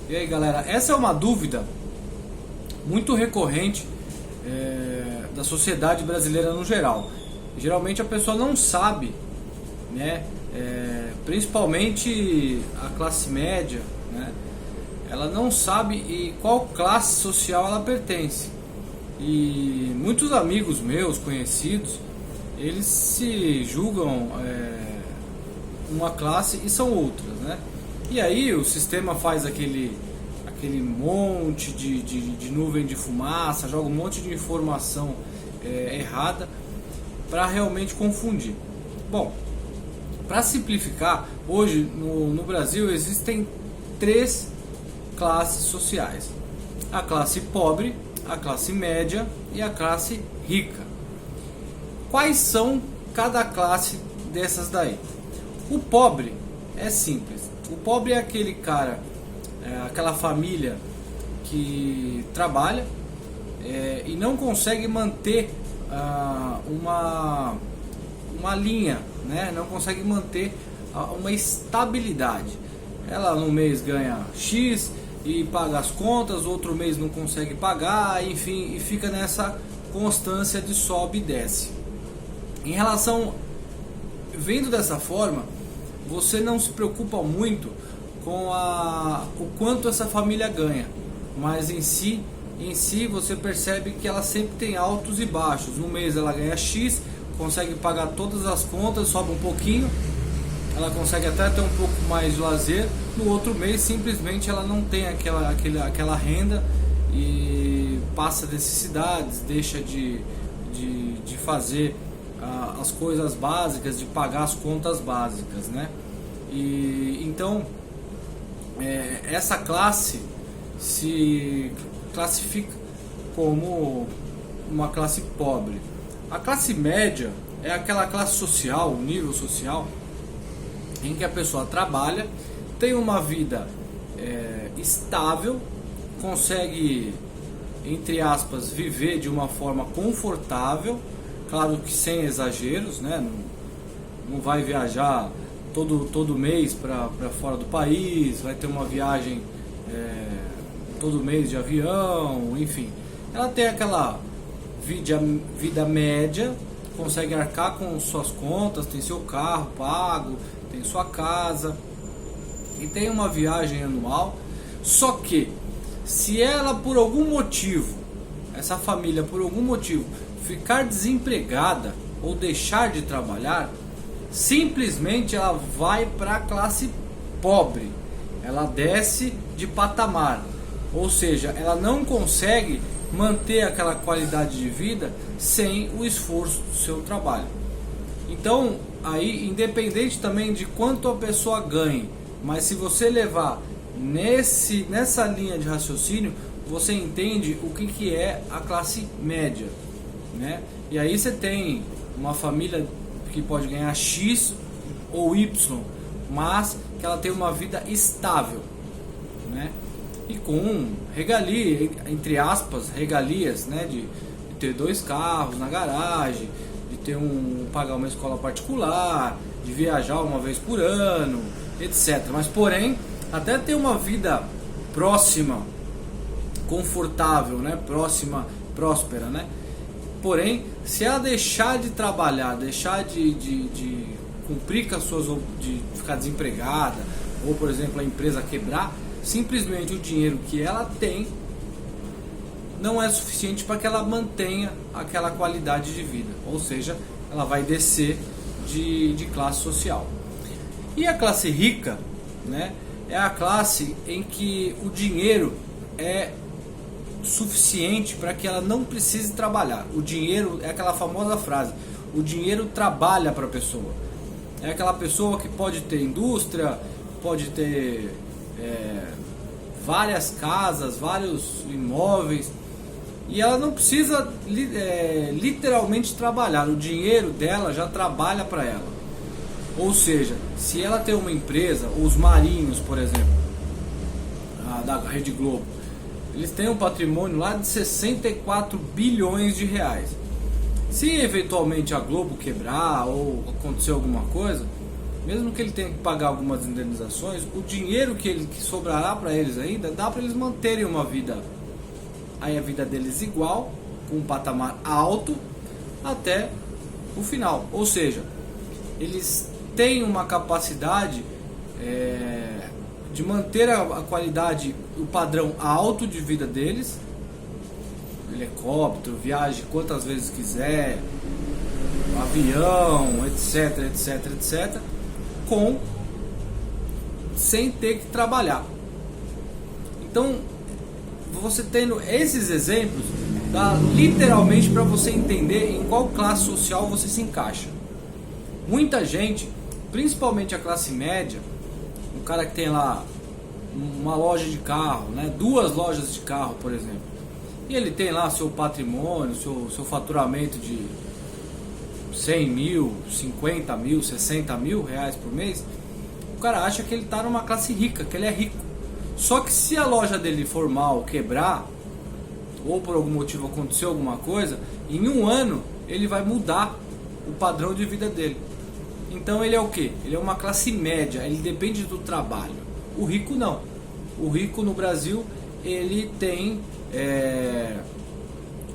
E aí, galera, essa é uma dúvida muito recorrente da sociedade brasileira no geral. Geralmente a pessoa não sabe, né? Principalmente a classe média, né? Ela não sabe qual classe social ela pertence. E muitos amigos meus, conhecidos, eles se julgam uma classe e são outras, né? E aí o sistema faz aquele monte de nuvem de fumaça, joga um monte de informação errada para realmente confundir. Bom, para simplificar, hoje no Brasil existem 3 classes sociais: a classe pobre, a classe média e a classe rica. Quais são cada classe dessas daí? O pobre é simples. O pobre é aquele cara, aquela família que trabalha e não consegue manter uma linha, né? Não consegue manter uma estabilidade. Ela no mês ganha X e paga as contas, outro mês não consegue pagar, enfim, e fica nessa constância de sobe e desce. Em relação, vendo dessa forma, você não se preocupa muito com o quanto essa família ganha, mas em si você percebe que ela sempre tem altos e baixos. No mês ela ganha X, consegue pagar todas as contas, sobe um pouquinho, ela consegue até ter um pouco mais de lazer. No outro mês simplesmente ela não tem aquela renda e passa necessidades, deixa de fazer as coisas básicas, de pagar as contas básicas, né? E então essa classe se classifica como uma classe pobre. A classe média é aquela classe social, o nível social em que a pessoa trabalha, tem uma vida estável, consegue, entre aspas, viver de uma forma confortável, claro que sem exageros, né? Não vai viajar todo mês para fora do país, vai ter uma viagem todo mês de avião, enfim. Ela tem aquela vida média, consegue arcar com suas contas, tem seu carro pago, tem sua casa e tem uma viagem anual. Só que se ela por algum motivo, essa família por algum motivo ficar desempregada ou deixar de trabalhar, simplesmente ela vai para a classe pobre, ela desce de patamar, ou seja, ela não consegue manter aquela qualidade de vida sem o esforço do seu trabalho. Então, aí, independente também de quanto a pessoa ganhe, mas se você levar nessa linha de raciocínio, você entende o que é a classe média, né? E aí você tem uma família que pode ganhar X ou Y, mas que ela tem uma vida estável, né? E com regalia, entre aspas, regalias, né? De ter 2 carros na garagem, de ter pagar uma escola particular, de viajar uma vez por ano, etc. Mas porém, até ter uma vida próxima, confortável, né? Próspera, né? Porém, se ela deixar de trabalhar, deixar de cumprir com as suas, de ficar desempregada, ou por exemplo a empresa quebrar, simplesmente o dinheiro que ela tem não é suficiente para que ela mantenha aquela qualidade de vida, ou seja, ela vai descer de classe social. E a classe rica, né, é a classe em que o dinheiro é suficiente para que ela não precise trabalhar. O dinheiro é aquela famosa frase: o dinheiro trabalha para a pessoa. É aquela pessoa que pode ter indústria, pode ter várias casas, vários imóveis, e ela não precisa literalmente trabalhar. O dinheiro dela já trabalha para ela. Ou seja, se ela tem uma empresa, os Marinhos, por exemplo, da Rede Globo, eles têm um patrimônio lá de 64 bilhões de reais. Se eventualmente a Globo quebrar ou acontecer alguma coisa, mesmo que ele tenha que pagar algumas indenizações, o dinheiro que sobrará para eles ainda, dá para eles manterem uma vida, aí a vida deles igual, com um patamar alto, até o final. Ou seja, eles têm uma capacidade de manter a qualidade, o padrão alto de vida deles, helicóptero, viagem quantas vezes quiser, avião, etc, etc, etc, sem ter que trabalhar. Então, você tendo esses exemplos, dá literalmente para você entender em qual classe social você se encaixa. Muita gente, principalmente a classe média, um cara que tem lá uma loja de carro, né, 2 lojas de carro, por exemplo, e ele tem lá seu patrimônio, seu faturamento de 100 mil, 50 mil, 60 mil reais por mês, o cara acha que ele está numa classe rica, que ele é rico. Só que se a loja dele for mal, quebrar, ou por algum motivo acontecer alguma coisa, em um ano ele vai mudar o padrão de vida dele. Então ele é o quê? Ele é uma classe média, ele depende do trabalho. O rico não. O rico no Brasil, ele tem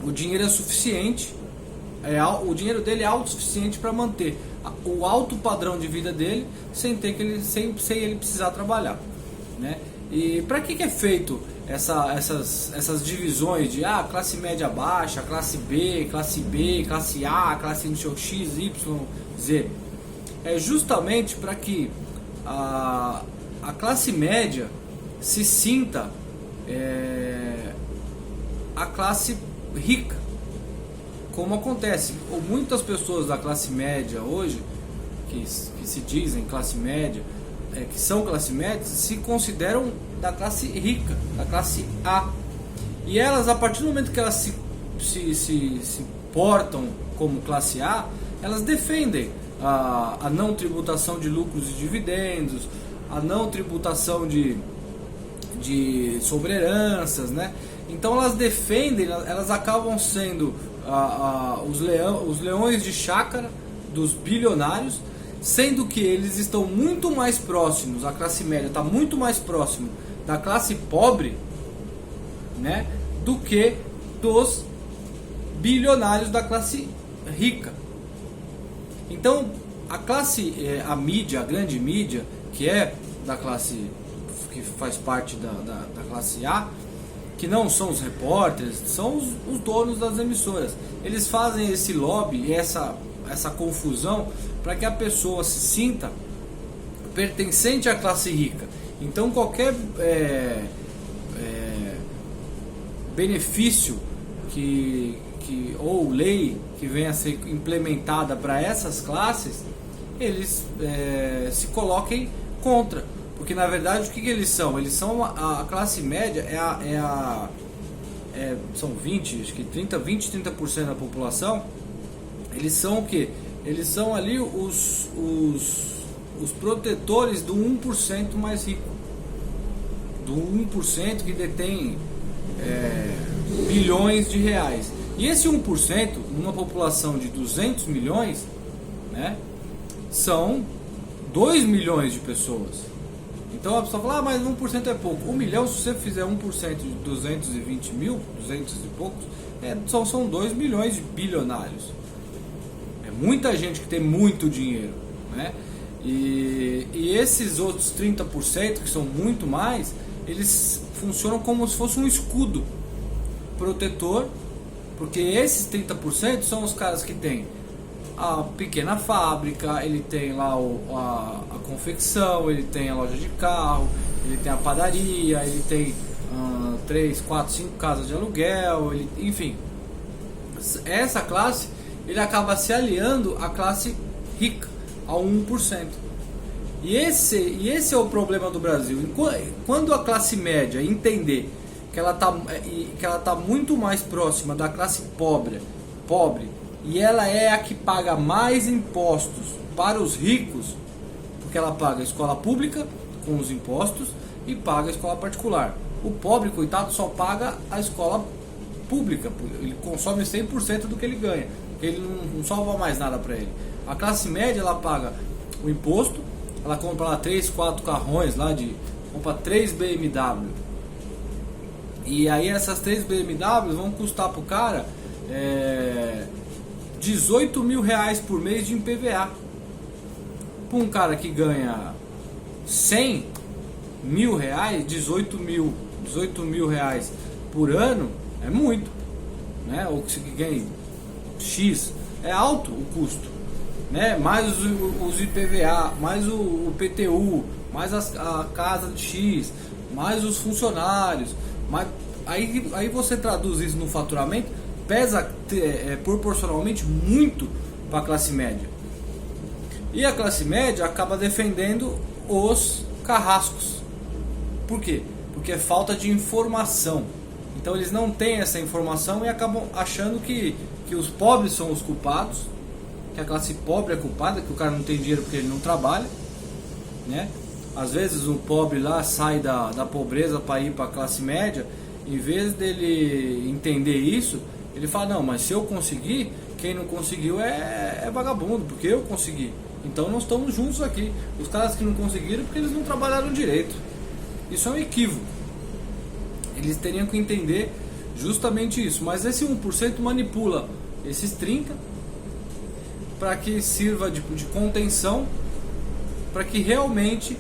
o dinheiro é suficiente, o dinheiro dele é autossuficiente para manter o alto padrão de vida dele sem ele precisar trabalhar, né? E para que é feito essas divisões de classe média baixa, classe B, classe A, classe X, Y, Z? É justamente para que a classe média se sinta a classe rica, como acontece. Muitas pessoas da classe média hoje, que se dizem classe média, que são classe média, se consideram da classe rica, da classe A. E elas, a partir do momento que elas se portam como classe A, elas defendem a não tributação de lucros e dividendos, a não tributação de sobre-heranças, né? Então elas defendem, elas acabam sendo os leões de chácara dos bilionários, sendo que eles estão muito mais próximos, a classe média está muito mais próximo da classe pobre, né, do que dos bilionários da classe rica. Então a mídia, a grande mídia, que é da classe, que faz parte da classe A, que não são os repórteres, são os donos das emissoras. Eles fazem esse lobby, essa confusão, para que a pessoa se sinta pertencente à classe rica. Então qualquer benefício ou lei que venha a ser implementada para essas classes, eles se coloquem contra. Porque na verdade o que eles são? Eles são a classe média, são 30% da população. Eles são o quê? Eles são ali os protetores do 1% mais rico, do 1% que detém bilhões de reais. E esse 1%, numa população de 200 milhões, né, são 2 milhões de pessoas. Então a pessoa fala, mas 1% é pouco. 1 milhão, se você fizer 1% de 220 mil, 200 e poucos, são 2 milhões de bilionários. É muita gente que tem muito dinheiro, né? E esses outros 30%, que são muito mais, eles funcionam como se fosse um escudo protetor, porque esses 30% são os caras que têm a pequena fábrica, ele tem lá a confecção, ele tem a loja de carro, ele tem a padaria, ele tem 3, 4, 5 casas de aluguel, enfim. Essa classe, ele acaba se aliando à classe rica, ao 1%. E esse é o problema do Brasil. Quando a classe média entender que ela tá muito mais próxima da classe pobre, e ela é a que paga mais impostos para os ricos, porque ela paga a escola pública com os impostos e paga a escola particular. O pobre, coitado, só paga a escola pública, ele consome 100% do que ele ganha, ele não salva mais nada para ele. A classe média, ela paga o imposto, ela compra lá 3, 4 carrões lá compra 3 BMW. E aí essas 3 BMWs vão custar pro cara 18 mil reais por mês de IPVA. Para um cara que ganha 100 mil reais, 18 mil reais por ano é muito, né? Ou que ganha X, é alto o custo, né? Mais os IPVA, mais o PTU, mais a casa de X, mais os funcionários, mais, aí você traduz isso no faturamento, pesa proporcionalmente muito para a classe média. E a classe média acaba defendendo os carrascos. Por quê? Porque é falta de informação. Então eles não têm essa informação e acabam achando que os pobres são os culpados, que a classe pobre é culpada, que o cara não tem dinheiro porque ele não trabalha, né? Às vezes o pobre lá sai da pobreza para ir para a classe média, em vez dele entender isso, ele fala, não, mas se eu conseguir, quem não conseguiu é vagabundo, porque eu consegui. Então nós estamos juntos aqui. Os caras que não conseguiram porque eles não trabalharam direito. Isso é um equívoco. Eles teriam que entender justamente isso. Mas esse 1% manipula esses 30% para que sirva de contenção, para que realmente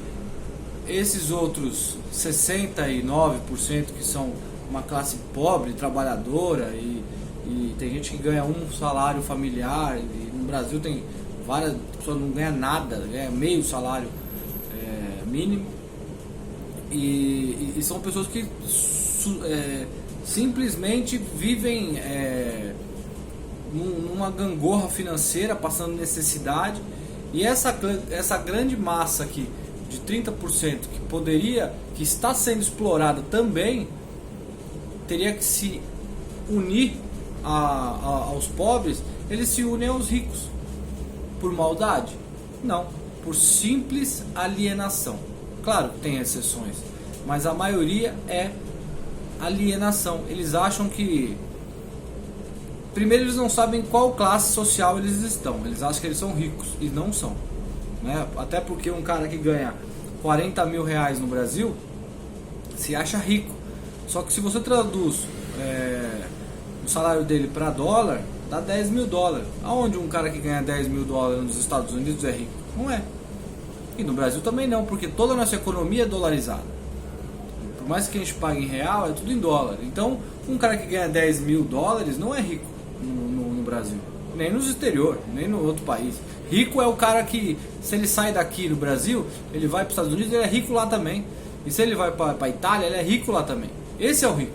esses outros 69% que são uma classe pobre, trabalhadora, e tem gente que ganha um salário familiar, e no Brasil tem várias pessoas que não ganham nada, ganha meio salário mínimo, e são pessoas que simplesmente vivem numa gangorra financeira, passando necessidade, e essa grande massa aqui de 30% que está sendo explorada também, teria que se unir aos pobres. Eles se unem aos ricos por maldade? Não, por simples alienação. Claro que tem exceções, mas a maioria é alienação. Eles acham que, primeiro, eles não sabem qual classe social eles estão. Eles acham que eles são ricos e não são, né? Até porque um cara que ganha 40 mil reais no Brasil se acha rico. Só que se você traduz o salário dele para dólar, dá 10 mil dólares. Aonde um cara que ganha 10 mil dólares nos Estados Unidos é rico? Não é. E no Brasil também não, porque toda a nossa economia é dolarizada. Por mais que a gente pague em real, é tudo em dólar. Então, um cara que ganha 10 mil dólares não é rico no Brasil. Nem no exterior, nem no outro país. Rico é o cara que, se ele sai daqui no Brasil, ele vai para os Estados Unidos, ele é rico lá também. E se ele vai para a Itália, ele é rico lá também. Esse é o rico.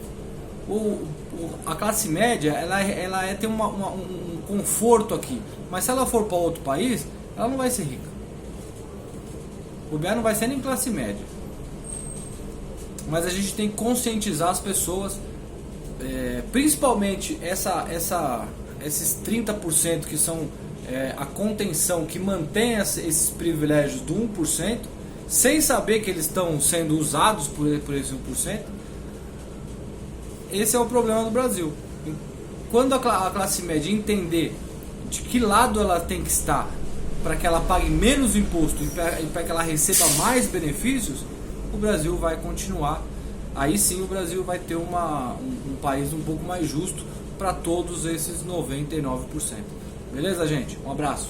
A classe média, ela tem um conforto aqui. Mas se ela for para outro país, ela não vai ser rica. O BA não vai ser nem classe média. Mas a gente tem que conscientizar as pessoas, principalmente esses 30% que são a contenção, que mantém esses privilégios do 1%, sem saber que eles estão sendo usados por esse 1%. Esse é o problema do Brasil. Quando a classe média entender de que lado ela tem que estar para que ela pague menos imposto e para que ela receba mais benefícios, o Brasil vai continuar. Aí sim o Brasil vai ter um país um pouco mais justo para todos esses 99%. Beleza, gente? Um abraço.